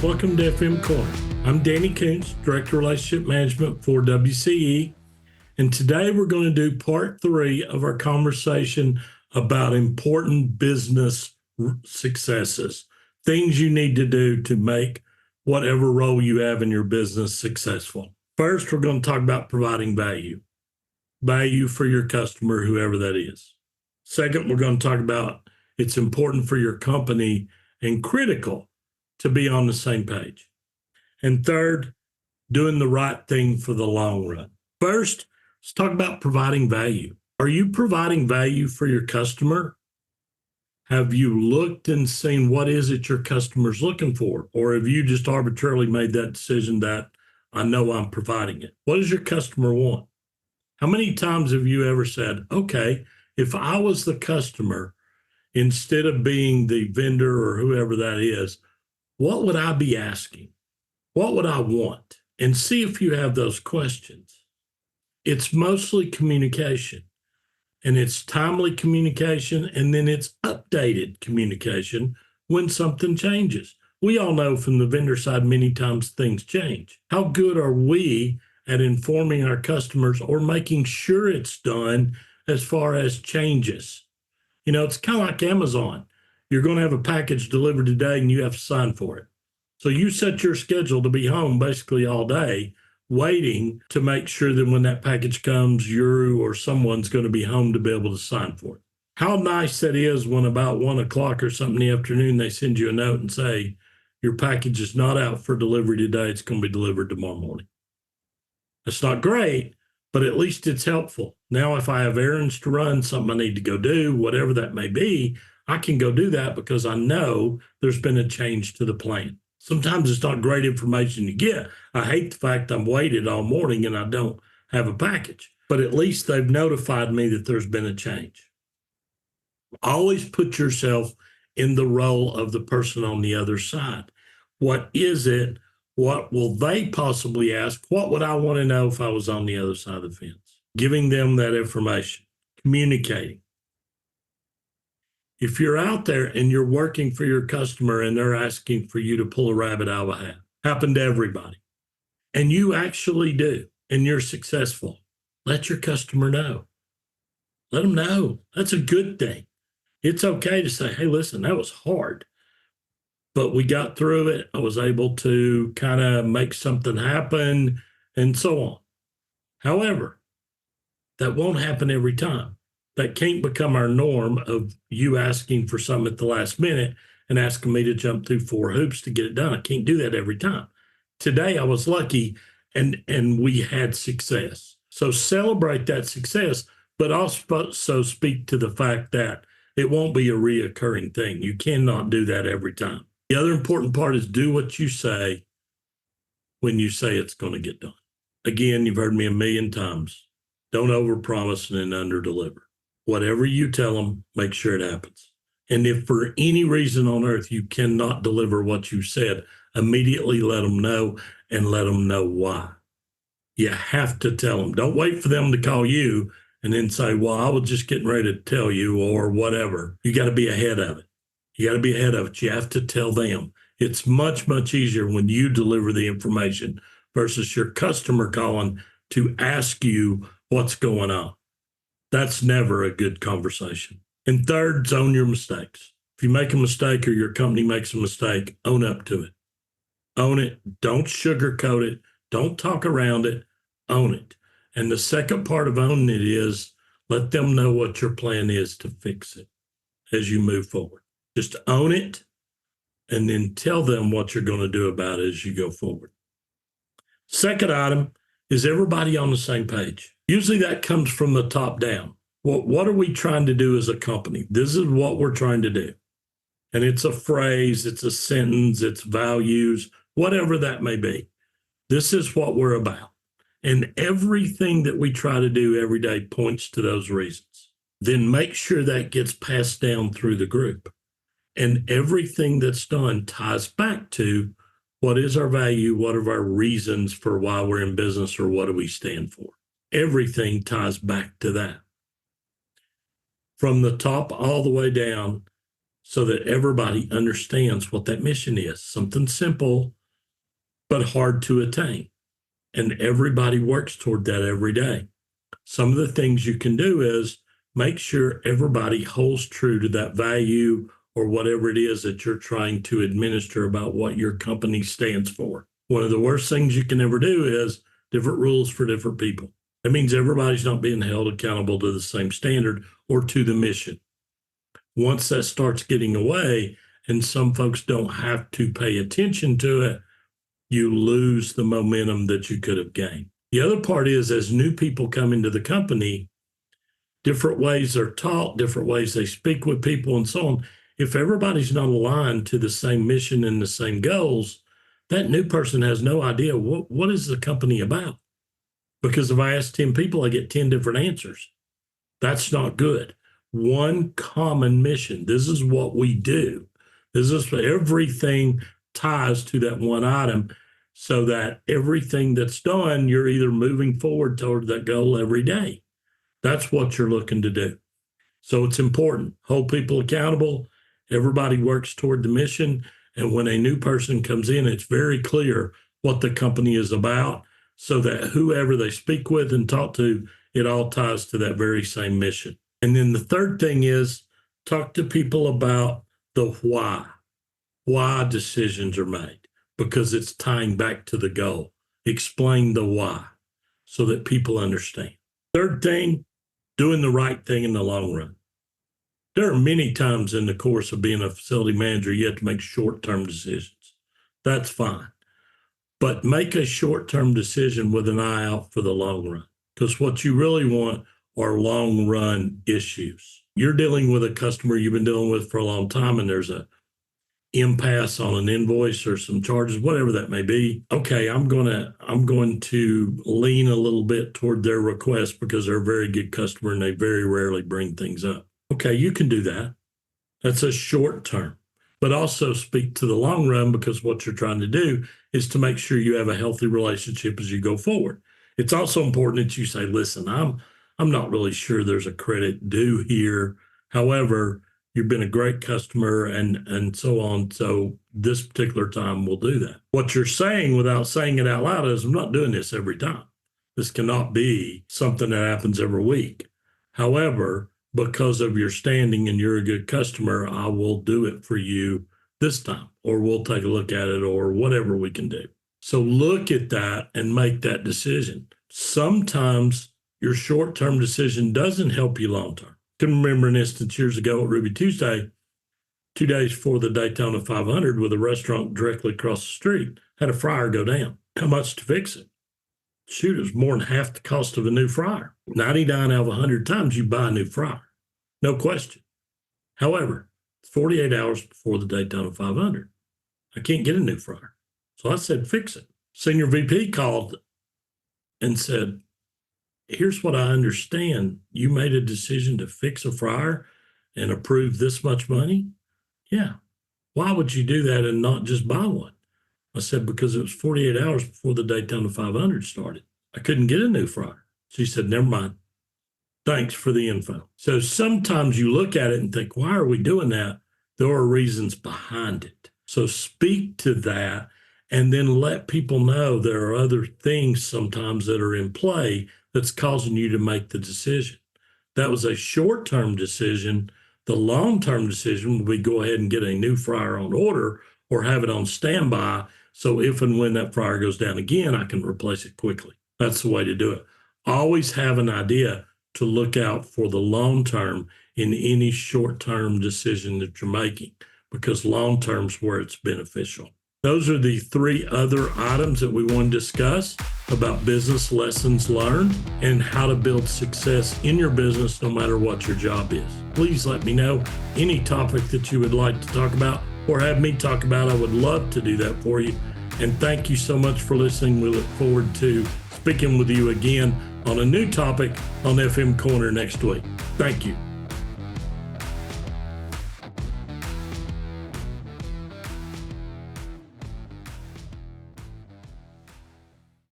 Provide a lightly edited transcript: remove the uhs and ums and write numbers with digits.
Welcome to FM Corner. I'm Danny Koontz, Director of Relationship Management for WCE, and today we're going to do part 3 of our conversation about important business successes, things you need to do to make whatever role you have in your business successful. First, we're going to talk about providing value for your customer, whoever that is. Second, we're going to talk about it's important for your company and critical to be on the same page. And third, doing the right thing for the long run. First, let's talk about providing value. Are you providing value for your customer? Have you looked and seen what is it your customer's looking for? Or have you just arbitrarily made that decision that I know I'm providing it? What does your customer want? How many times have you ever said, okay, if I was the customer, instead of being the vendor or whoever that is, what would I be asking? What would I want? And see if you have those questions. It's mostly communication, and it's timely communication, and then it's updated communication when something changes. We all know from the vendor side, many times things change. How good are we at informing our customers or making sure it's done as far as changes? You know, it's kind of like Amazon. You're going to have a package delivered today and you have to sign for it. So you set your schedule to be home basically all day, waiting to make sure that when that package comes, you or someone's going to be home to be able to sign for it. How nice that is when about 1 o'clock or something in the afternoon, they send you a note and say, your package is not out for delivery today. It's going to be delivered tomorrow morning. That's not great, but at least it's helpful. Now, if I have errands to run, something I need to go do, whatever that may be, I can go do that because I know there's been a change to the plan. Sometimes it's not great information to get. I hate the fact I'm waited all morning and I don't have a package, but at least they've notified me that there's been a change. Always put yourself in the role of the person on the other side. What is it? What will they possibly ask? What would I want to know if I was on the other side of the fence? Giving them that information, communicating. If you're out there and you're working for your customer and they're asking for you to pull a rabbit out of a hat, happened to everybody, and you actually do, and you're successful, let your customer know. Let them know. That's a good thing. It's okay to say, hey, listen, that was hard, but we got through it. I was able to kind of make something happen and so on. However, that won't happen every time. That can't become our norm of you asking for something at the last minute and asking me to jump through 4 hoops to get it done. I can't do that every time. Today I was lucky and we had success. So celebrate that success, but also speak to the fact that it won't be a reoccurring thing. You cannot do that every time. The other important part is do what you say when you say it's going to get done. Again, you've heard me a million times. Don't overpromise and then underdeliver. Whatever you tell them, make sure it happens. And if for any reason on earth you cannot deliver what you said, immediately let them know and let them know why. You have to tell them. Don't wait for them to call you and then say, well, I was just getting ready to tell you or whatever. You got to be ahead of it. You got to be ahead of it. You have to tell them. It's much, much easier when you deliver the information versus your customer calling to ask you what's going on. That's never a good conversation. And third, own your mistakes. If you make a mistake or your company makes a mistake, own up to it. Own it. Don't sugarcoat it. Don't talk around it. Own it. And the second part of owning it is let them know what your plan is to fix it as you move forward. Just own it and then tell them what you're going to do about it as you go forward. Second item is everybody on the same page. Usually that comes from the top down. What are we trying to do as a company? This is what we're trying to do. And it's a phrase, it's a sentence, it's values, whatever that may be. This is what we're about. And everything that we try to do every day points to those reasons. Then make sure that gets passed down through the group. And everything that's done ties back to what is our value, what are our reasons for why we're in business, or what do we stand for? Everything ties back to that. From the top all the way down, so that everybody understands what that mission is. Something simple, but hard to attain. And everybody works toward that every day. Some of the things you can do is make sure everybody holds true to that value or whatever it is that you're trying to administer about what your company stands for. One of the worst things you can ever do is different rules for different people. That means everybody's not being held accountable to the same standard or to the mission. Once that starts getting away and some folks don't have to pay attention to it, you lose the momentum that you could have gained. The other part is, as new people come into the company, different ways they're taught, different ways they speak with people and so on. If everybody's not aligned to the same mission and the same goals, that new person has no idea what is the company about. Because if I ask 10 people, I get 10 different answers. That's not good. One common mission. This is what we do. This is everything ties to that one item, so that everything that's done, you're either moving forward toward that goal every day. That's what you're looking to do. So it's important. Hold people accountable. Everybody works toward the mission. And when a new person comes in, it's very clear what the company is about, so that whoever they speak with and talk to, it all ties to that very same mission. And then the third thing is talk to people about the why decisions are made, because it's tying back to the goal. Explain the why so that people understand. Third thing, doing the right thing in the long run. There are many times in the course of being a facility manager, you have to make short-term decisions. That's fine. But make a short-term decision with an eye out for the long run, because what you really want are long-run issues. You're dealing with a customer you've been dealing with for a long time, and there's a impasse on an invoice or some charges, whatever that may be. Okay, I'm going to lean a little bit toward their request because they're a very good customer and they very rarely bring things up. Okay, you can do that. That's a short term, but also speak to the long run, because what you're trying to do is to make sure you have a healthy relationship as you go forward. It's also important that you say, listen, I'm not really sure there's a credit due here. However, you've been a great customer and so on. So this particular time we'll do that. What you're saying without saying it out loud is, I'm not doing this every time. This cannot be something that happens every week. However, because of your standing and you're a good customer, I will do it for you this time, or we'll take a look at it, or whatever we can do. So look at that and make that decision. Sometimes your short-term decision doesn't help you long-term. I can remember an instance years ago at Ruby Tuesday, 2 days before the Daytona 500, with a restaurant directly across the street, had a fryer go down. How much to fix it? Shoot, it was more than half the cost of a new fryer. 99 out of 100 times you buy a new fryer, no question. However, 48 hours before the Daytona 500, I can't get a new fryer. So I said, fix it. Senior VP called and said, here's what I understand. You made a decision to fix a fryer and approve this much money? Yeah. Why would you do that and not just buy one? I said, because it was 48 hours before the Daytona 500 started. I couldn't get a new fryer. She said, never mind. Thanks for the info. So sometimes you look at it and think, why are we doing that? There are reasons behind it. So speak to that and then let people know there are other things sometimes that are in play that's causing you to make the decision. That was a short-term decision. The long-term decision would be go ahead and get a new fryer on order or have it on standby, so if and when that fryer goes down again, I can replace it quickly. That's the way to do it. Always have an idea to look out for the long term in any short-term decision that you're making, because long-term is where it's beneficial. Those are the 3 other items that we want to discuss about business lessons learned and how to build success in your business no matter what your job is. Please let me know any topic that you would like to talk about or have me talk about. I would love to do that for you. And thank you so much for listening. We look forward to speaking with you again on a new topic on FM Corner next week. Thank you.